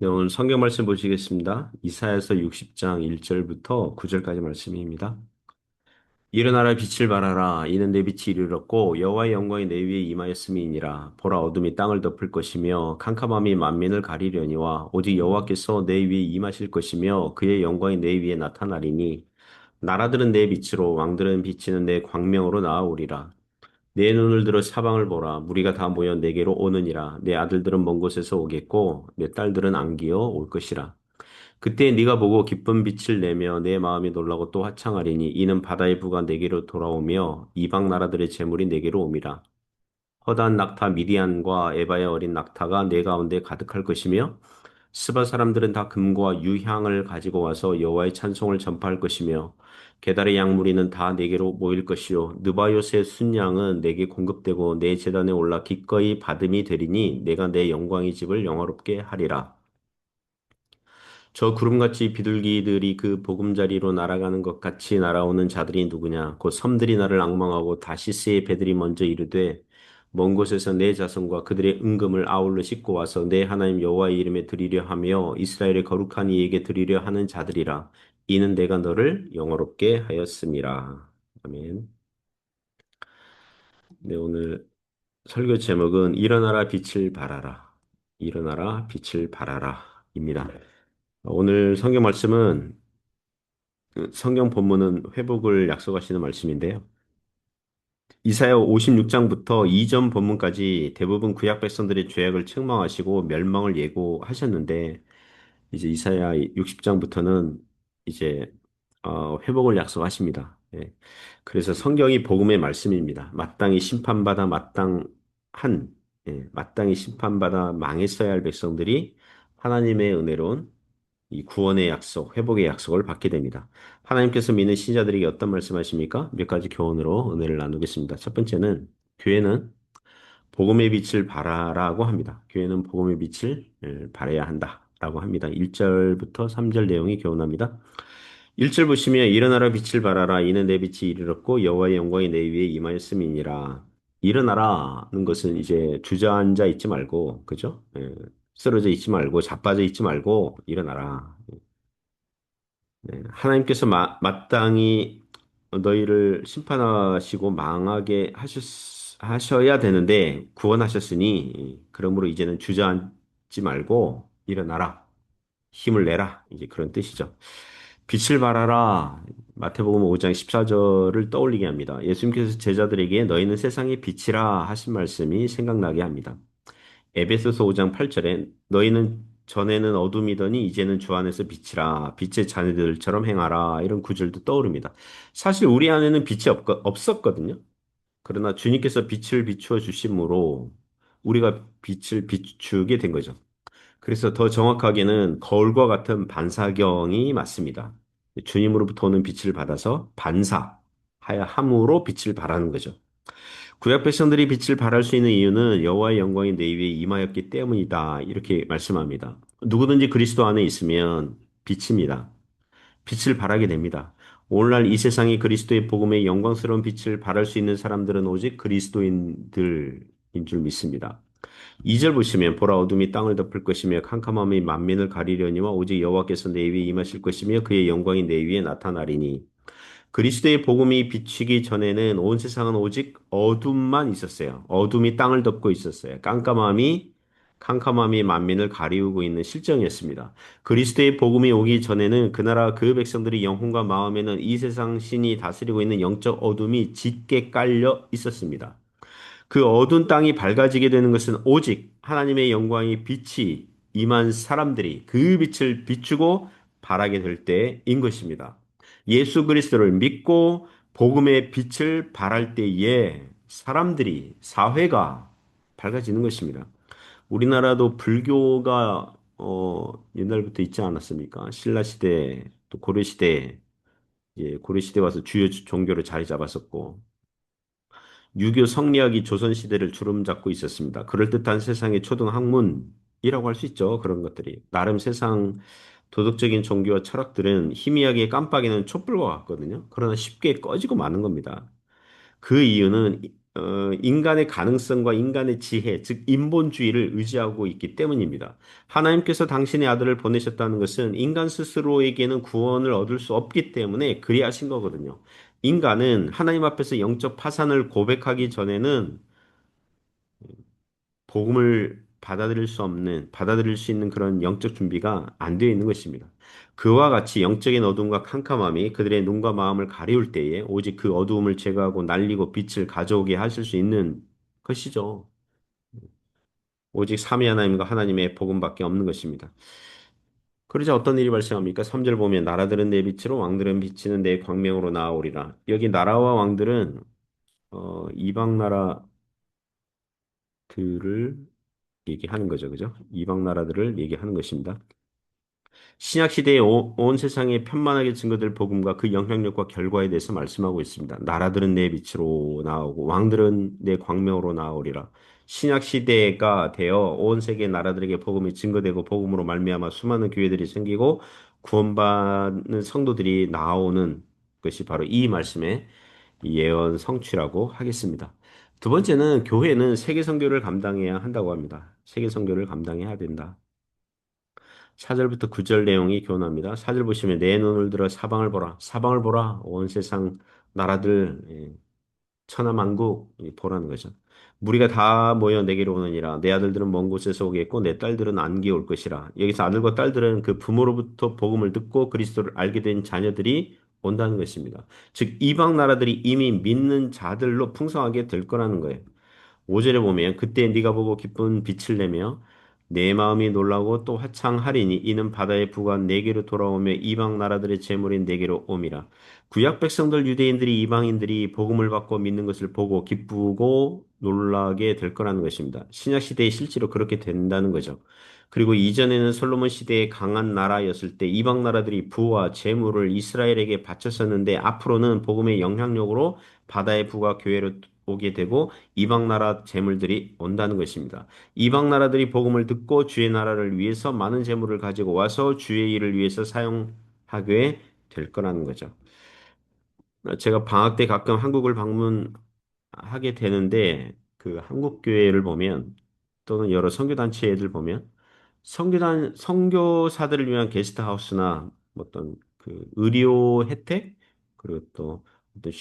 네, 오늘 성경 말씀 보시겠습니다. 이사야서 60장 1절부터 9절까지 말씀입니다. 일어나라 빛을 발하라 이는 내 빛이 이르렀고 여호와의 영광이 내 위에 임하였음이니라. 보라 어둠이 땅을 덮을 것이며 캄캄함이 만민을 가리려니와 오직 여호와께서 내 위에 임하실 것이며 그의 영광이 내 위에 나타나리니 나라들은 내 빛으로 왕들은 비치는 내 광명으로 나아오리라. 내 눈을 들어 사방을 보라. 무리가 다 모여 내게로 오느니라. 내 아들들은 먼 곳에서 오겠고 내 딸들은 안기어 올 것이라. 그때 네가 보고 기쁜 빛을 내며 내 마음이 놀라고 또 화창하리니 이는 바다의 부가 내게로 돌아오며 이방 나라들의 재물이 내게로 옴이라. 허다한 낙타 미디안과 에바의 어린 낙타가 내 가운데 가득할 것이며 스바 사람들은 다 금과 유향을 가지고 와서 여호와의 찬송을 전파할 것이며 게달의 양무리는 다 내게로 모일 것이요 느바요스의 순양은 내게 공급되고 내 제단에 올라 기꺼이 받음이 되리니 내가 내 영광의 집을 영화롭게 하리라. 저 구름같이 비둘기들이 그 보금자리로 날아가는 것 같이 날아오는 자들이 누구냐? 곧 섬들이 나를 앙망하고 다시스의 배들이 먼저 이르되 먼 곳에서 내 자손과 그들의 은금을 아울러 싣고 와서 내 하나님 여호와의 이름에 드리려 하며 이스라엘의 거룩한 이에게 드리려 하는 자들이라. 이는 내가 너를 영화롭게 하였음이라. 아멘. 네, 오늘 설교 제목은 일어나라 빛을 발하라. 일어나라 빛을 발하라. 입니다. 오늘 성경 말씀은 성경 본문은 회복을 약속하시는 말씀인데요. 이사야 56장부터 이전 본문까지 대부분 구약 백성들의 죄악을 책망하시고 멸망을 예고하셨는데 이제 이사야 60장부터는 이제 회복을 약속하십니다. 예. 그래서 성경이 복음의 말씀입니다. 마땅히 심판받아 마땅히 심판받아 망했어야 할 백성들이 하나님의 은혜로운 이 구원의 약속, 회복의 약속을 받게 됩니다. 하나님께서 믿는 신자들에게 어떤 말씀하십니까? 몇 가지 교훈으로 은혜를 나누겠습니다. 첫 번째는 교회는 복음의 빛을 발하라고 합니다. 교회는 복음의 빛을 발해야 한다라고 합니다. 1절부터 3절 내용이 교훈합니다. 1절 보시면 일어나라 빛을 발하라 이는 내 빛이 이르렀고 여호와의 영광이 내 위에 임하였음이니라. 일어나라는 것은 이제 주저앉아 있지 말고 그죠? 쓰러져 있지 말고 자빠져 있지 말고 일어나라. 네, 하나님께서 마땅히 너희를 심판하시고 망하게 하셔야 되는데 구원하셨으니 그러므로 이제는 주저앉지 말고 일어나라. 힘을 내라. 이제 그런 뜻이죠. 빛을 발하라. 마태복음 5장 14절을 떠올리게 합니다. 예수님께서 제자들에게 너희는 세상의 빛이라 하신 말씀이 생각나게 합니다. 에베소서 5장 8절에 너희는 전에는 어둠이더니 이제는 주 안에서 빛이라 빛의 자녀들처럼 행하라 이런 구절도 떠오릅니다. 사실 우리 안에는 빛이 없었거든요. 그러나 주님께서 빛을 비추어 주심으로 우리가 빛을 비추게 된 거죠. 그래서 더 정확하게는 거울과 같은 반사경이 맞습니다. 주님으로부터 오는 빛을 받아서 반사하여 함으로 빛을 발하는 거죠. 구약 백성들이 빛을 발할 수 있는 이유는 여호와의 영광이 내 위에 임하였기 때문이다. 이렇게 말씀합니다. 누구든지 그리스도 안에 있으면 빛입니다. 빛을 발하게 됩니다. 오늘날 이 세상이 그리스도의 복음의 영광스러운 빛을 발할 수 있는 사람들은 오직 그리스도인들인 줄 믿습니다. 2절 보시면 보라 어둠이 땅을 덮을 것이며 캄캄함이 만민을 가리려니와 오직 여호와께서 내 위에 임하실 것이며 그의 영광이 내 위에 나타나리니 그리스도의 복음이 비치기 전에는 온 세상은 오직 어둠만 있었어요. 어둠이 땅을 덮고 있었어요. 캄캄함이 만민을 가리우고 있는 실정이었습니다. 그리스도의 복음이 오기 전에는 그 나라 그 백성들의 영혼과 마음에는 이 세상 신이 다스리고 있는 영적 어둠이 짙게 깔려 있었습니다. 그 어두운 땅이 밝아지게 되는 것은 오직 하나님의 영광이 빛이 임한 사람들이 그 빛을 비추고 발하게 될 때인 것입니다. 예수 그리스도를 믿고 복음의 빛을 발할 때에 사람들이 사회가 밝아지는 것입니다. 우리나라도 불교가 옛날부터 있지 않았습니까? 신라 시대 또 고려 시대 고려 시대 와서 주요 종교로 자리 잡았었고 유교 성리학이 조선 시대를 주름잡고 있었습니다. 그럴듯한 세상의 초등 학문이라고 할 수 있죠. 그런 것들이. 나름 세상 도덕적인 종교와 철학들은 희미하게 깜빡이는 촛불과 같거든요. 그러나 쉽게 꺼지고 마는 겁니다. 그 이유는 인간의 가능성과 인간의 지혜, 즉 인본주의를 의지하고 있기 때문입니다. 하나님께서 당신의 아들을 보내셨다는 것은 인간 스스로에게는 구원을 얻을 수 없기 때문에 그리하신 거거든요. 인간은 하나님 앞에서 영적 파산을 고백하기 전에는 복음을 받아들일 수 있는 그런 영적 준비가 안 되어 있는 것입니다. 그와 같이 영적인 어둠과 캄캄함이 그들의 눈과 마음을 가리울 때에 오직 그 어두움을 제거하고 날리고 빛을 가져오게 하실 수 있는 것이죠. 오직 삼위 하나님과 하나님의 복음밖에 없는 것입니다. 그러자 어떤 일이 발생합니까? 3절 보면 나라들은 내 빛으로 왕들은 비치는 내 광명으로 나아오리라. 여기 나라와 왕들은 이방 나라들을 얘기하는 거죠. 그죠? 이방 나라들을 얘기하는 것입니다. 신약 시대의 온 세상에 편만하게 증거될 복음과 그 영향력과 결과에 대해서 말씀하고 있습니다. 나라들은 내 빛으로 나오고 왕들은 내 광명으로 나오리라. 신약 시대가 되어 온 세계 나라들에게 복음이 증거되고 복음으로 말미암아 수많은 교회들이 생기고 구원받는 성도들이 나오는 것이 바로 이 말씀의 예언 성취라고 하겠습니다. 두 번째는 교회는 세계 선교를 감당해야 한다고 합니다. 세계 선교를 감당해야 된다. 4절부터 9절 내용이 교훈합니다. 4절 보시면 내 눈을 들어 사방을 보라. 사방을 보라. 온 세상 나라들 천하만국 보라는 거죠. 무리가 다 모여 내게로 오느니라. 내 아들들은 먼 곳에서 오겠고 내 딸들은 안개 올 것이라. 여기서 아들과 딸들은 그 부모로부터 복음을 듣고 그리스도를 알게 된 자녀들이 온다는 것입니다. 즉 이방 나라들이 이미 믿는 자들로 풍성하게 될 거라는 거예요. 5절에 보면 그때 네가 보고 기쁜 빛을 내며 내 마음이 놀라고 또 화창하리니 이는 바다의 부가 내게로 돌아오며 이방 나라들의 재물인 내게로 옴이라. 구약 백성들 유대인들이 이방인들이 복음을 받고 믿는 것을 보고 기쁘고 놀라게 될 거라는 것입니다. 신약 시대에 실제로 그렇게 된다는 거죠. 그리고 이전에는 솔로몬 시대의 강한 나라였을 때 이방 나라들이 부와 재물을 이스라엘에게 바쳤었는데 앞으로는 복음의 영향력으로 바다의 부가 교회로 오게 되고 이방 나라 재물들이 온다는 것입니다. 이방 나라들이 복음을 듣고 주의 나라를 위해서 많은 재물을 가지고 와서 주의 일을 위해서 사용하게 될 거라는 거죠. 제가 방학 때 가끔 한국을 방문하게 되는데 그 한국 교회를 보면 또는 여러 선교단체 애들 보면 선교사들을 위한 게스트하우스나 어떤 그 의료 혜택 그리고 또 어떤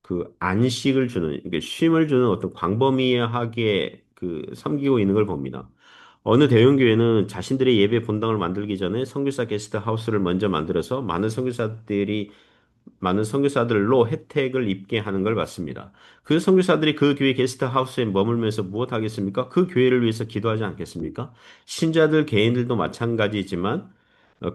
그 안식을 주는 이게 쉼을 주는 어떤 광범위하게 그 섬기고 있는 걸 봅니다. 어느 대형교회는 자신들의 예배 본당을 만들기 전에 선교사 게스트하우스를 먼저 만들어서 많은 선교사들로 혜택을 입게 하는 걸 봤습니다. 그 선교사들이 그 교회 게스트하우스에 머물면서 무엇 하겠습니까? 그 교회를 위해서 기도하지 않겠습니까? 신자들 개인들도 마찬가지지만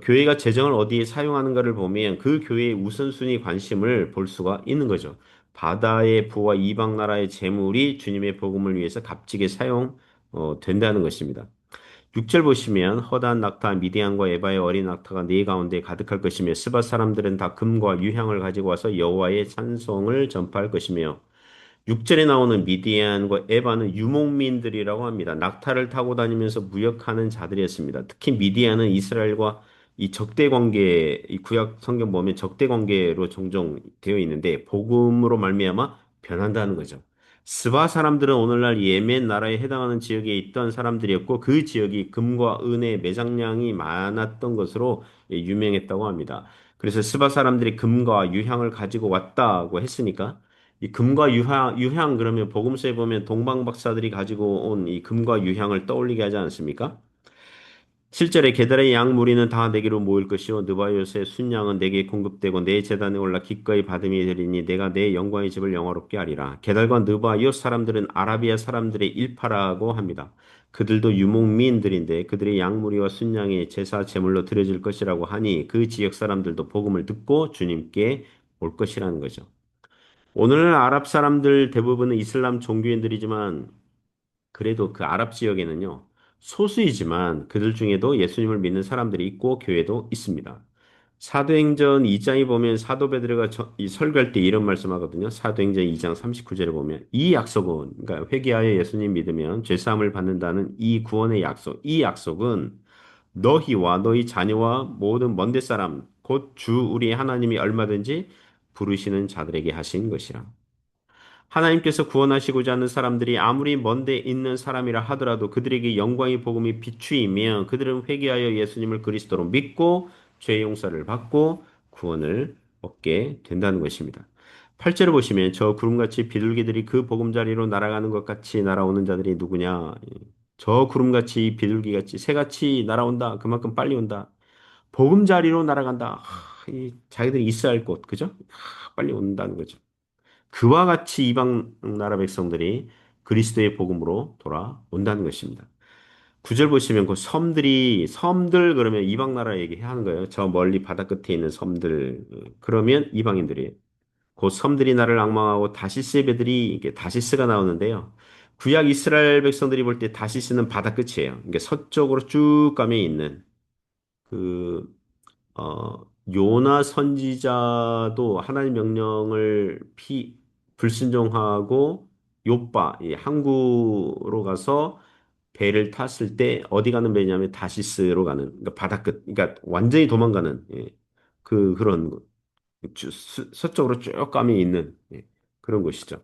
교회가 재정을 어디에 사용하는가를 보면 그 교회의 우선순위 관심을 볼 수가 있는 거죠. 바다의 부와 이방 나라의 재물이 주님의 복음을 위해서 값지게 된다는 것입니다. 6절 보시면 허다한 낙타 미디안과 에바의 어린 낙타가 네 가운데 가득할 것이며 스밧 사람들은 다 금과 유향을 가지고 와서 여호와의 찬송을 전파할 것이며 6절에 나오는 미디안과 에바는 유목민들이라고 합니다. 낙타를 타고 다니면서 무역하는 자들이었습니다. 특히 미디안은 이스라엘과 이 적대 관계, 이 구약 성경 보면 적대 관계로 종종 되어 있는데 복음으로 말미암아 변한다는 거죠. 스바 사람들은 오늘날 예멘 나라에 해당하는 지역에 있던 사람들이었고 그 지역이 금과 은의 매장량이 많았던 것으로 유명했다고 합니다. 그래서 스바 사람들이 금과 유향을 가지고 왔다고 했으니까 이 금과 유향 그러면 복음서에 보면 동방 박사들이 가지고 온 이 금과 유향을 떠올리게 하지 않습니까? 7절에 게달의 양 무리는 다 내게로 모일 것이요 느바요스의 순양은 내게 공급되고 내 제단에 올라 기꺼이 받음이 되리니 내가 내 영광의 집을 영화롭게 하리라. 게달과 느바요 사람들은 아라비아 사람들의 일파라고 합니다. 그들도 유목민들인데 그들의 양무리와 순양이 제사 제물로 드려질 것이라고 하니 그 지역 사람들도 복음을 듣고 주님께 올 것이라는 거죠. 오늘날 아랍 사람들 대부분은 이슬람 종교인들이지만 그래도 그 아랍 지역에는요, 소수이지만 그들 중에도 예수님을 믿는 사람들이 있고 교회도 있습니다. 사도행전 2장에 보면 사도 베드로가 이 설교할 때 이런 말씀하거든요. 사도행전 2장 39절에 보면 이 약속은 그러니까 회개하여 예수님 믿으면 죄 사함을 받는다는 이 구원의 약속. 이 약속은 너희와 너희 자녀와 모든 먼데 사람 곧 주 우리 하나님이 얼마든지 부르시는 자들에게 하신 것이라. 하나님께서 구원하시고자 하는 사람들이 아무리 먼데 있는 사람이라 하더라도 그들에게 영광의 복음이 비추이면 그들은 회개하여 예수님을 그리스도로 믿고 죄 용서를 받고 구원을 얻게 된다는 것입니다. 8절을 보시면 저 구름같이 비둘기들이 그 보금자리로 날아가는 것 같이 날아오는 자들이 누구냐? 저 구름같이 비둘기같이 새같이 날아온다. 그만큼 빨리 온다. 보금자리로 날아간다. 이 자기들이 있어야 할 곳, 그죠? 빨리 온다는 거죠. 그와 같이 이방 나라 백성들이 그리스도의 복음으로 돌아온다는 것입니다. 9절 보시면 그 섬들 그러면 이방 나라 얘기하는 거예요. 저 멀리 바다 끝에 있는 섬들 그러면 이방인들이에요. 그 섬들이 나를 악망하고 다시스의 배들이 이게 다시스가 나오는데요. 구약 이스라엘 백성들이 볼 때 다시스는 바다 끝이에요. 이게 서쪽으로 쭉 가면 있는 그 요나 선지자도 하나님 명령을 불순종하고 요빠, 이 항구로 가서 배를 탔을 때 어디 가는 배냐면 다시스로 가는, 그러니까 바다 끝, 그러니까 완전히 도망가는, 예, 그런 서쪽으로 쭉 가면 있는, 예, 그런 곳이죠.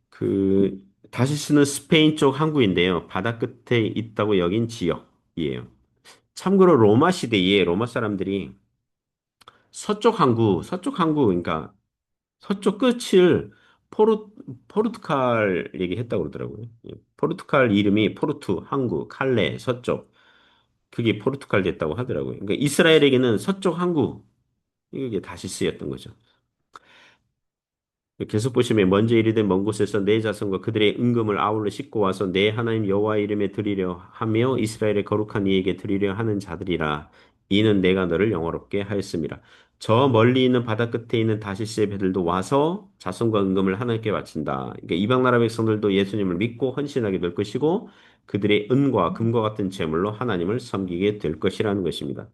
그, 다시스는 스페인 쪽 항구인데요. 바다 끝에 있다고 여긴 지역이에요. 참고로 로마 시대에 로마 사람들이 그러니까 서쪽 끝을 포르투갈 얘기했다고 그러더라고요. 예, 포르투갈 이름이 항구, 칼레, 서쪽. 그게 포르투갈 됐다고 하더라고요. 그러니까 이스라엘에게는 서쪽 항구, 이게 다시 쓰였던 거죠. 계속 보시면 먼저 이르되 먼 곳에서 내 자손과 그들의 은금을 아울러 싣고 와서 내 하나님 여호와 이름에 드리려 하며 이스라엘의 거룩한 이에게 드리려 하는 자들이라 이는 내가 너를 영화롭게 하였습니다. 저 멀리 있는 바다 끝에 있는 다시스의 배들도 와서 자손과 은금을 하나님께 바친다. 그러니까 이방 나라 백성들도 예수님을 믿고 헌신하게 될 것이고 그들의 은과 금과 같은 제물로 하나님을 섬기게 될 것이라는 것입니다.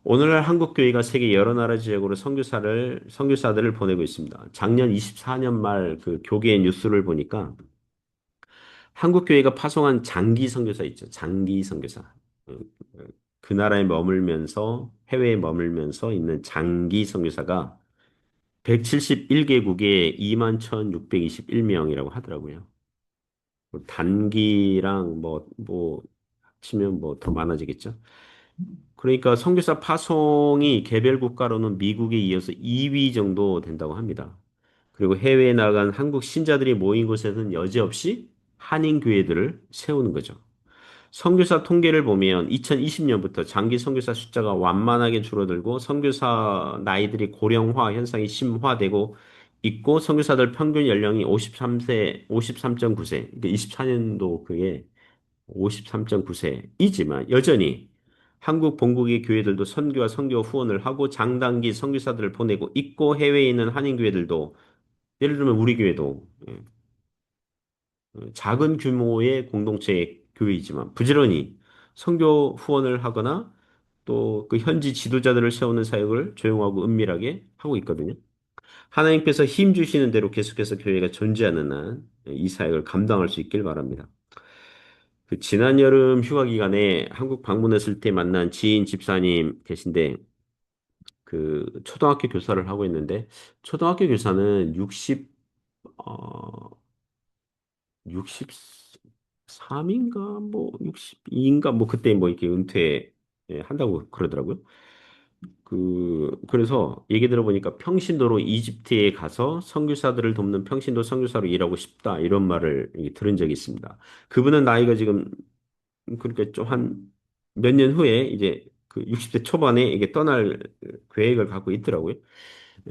오늘날 한국 교회가 세계 여러 나라 지역으로 선교사들을 보내고 있습니다. 작년 24년 말 그 교계 뉴스를 보니까 한국 교회가 파송한 장기 선교사 있죠. 장기 선교사. 어, 그 나라에 머물면서 해외에 머물면서 있는 장기 선교사가 171개국에 21,621명이라고 하더라고요. 단기랑 뭐 합치면 뭐 더 많아지겠죠. 그러니까 선교사 파송이 개별 국가로는 미국에 이어서 2위 정도 된다고 합니다. 그리고 해외에 나간 한국 신자들이 모인 곳에서는 여지없이 한인 교회들을 세우는 거죠. 선교사 통계를 보면 2020년부터 장기 선교사 숫자가 완만하게 줄어들고 선교사 나이들이 고령화 현상이 심화되고 있고 선교사들 평균 연령이 53세, 53.9세, 24년도 그게 53.9세이지만 여전히 한국 본국의 교회들도 선교와 선교 후원을 하고 장단기 선교사들을 보내고 있고 해외에 있는 한인 교회들도 예를 들면 우리 교회도 작은 규모의 공동체 교회이지만 부지런히 선교 후원을 하거나 또 그 현지 지도자들을 세우는 사역을 조용하고 은밀하게 하고 있거든요. 하나님께서 힘 주시는 대로 계속해서 교회가 존재하는 한 이 사역을 감당할 수 있길 바랍니다. 그 지난 여름 휴가 기간에 한국 방문했을 때 만난 지인 집사님 계신데 그 초등학교 교사를 하고 있는데 초등학교 교사는 63인가 뭐 62인가 뭐 그때 뭐 이렇게 은퇴 한다고 그러더라고요. 그래서 얘기 들어보니까 평신도로 이집트에 가서 선교사들을 돕는 평신도 선교사로 일하고 싶다 이런 말을 들은 적이 있습니다. 그분은 나이가 지금 그러니까 좀 한 몇 년 후에 이제 그 60대 초반에 이게 떠날 계획을 갖고 있더라고요.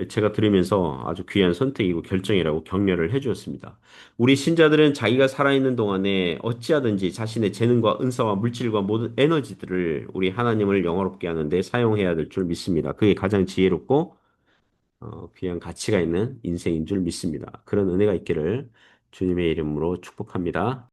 제가 들으면서 아주 귀한 선택이고 결정이라고 격려를 해주었습니다. 우리 신자들은 자기가 살아있는 동안에 어찌하든지 자신의 재능과 은사와 물질과 모든 에너지들을 우리 하나님을 영화롭게 하는데 사용해야 될 줄 믿습니다. 그게 가장 지혜롭고 귀한 가치가 있는 인생인 줄 믿습니다. 그런 은혜가 있기를 주님의 이름으로 축복합니다.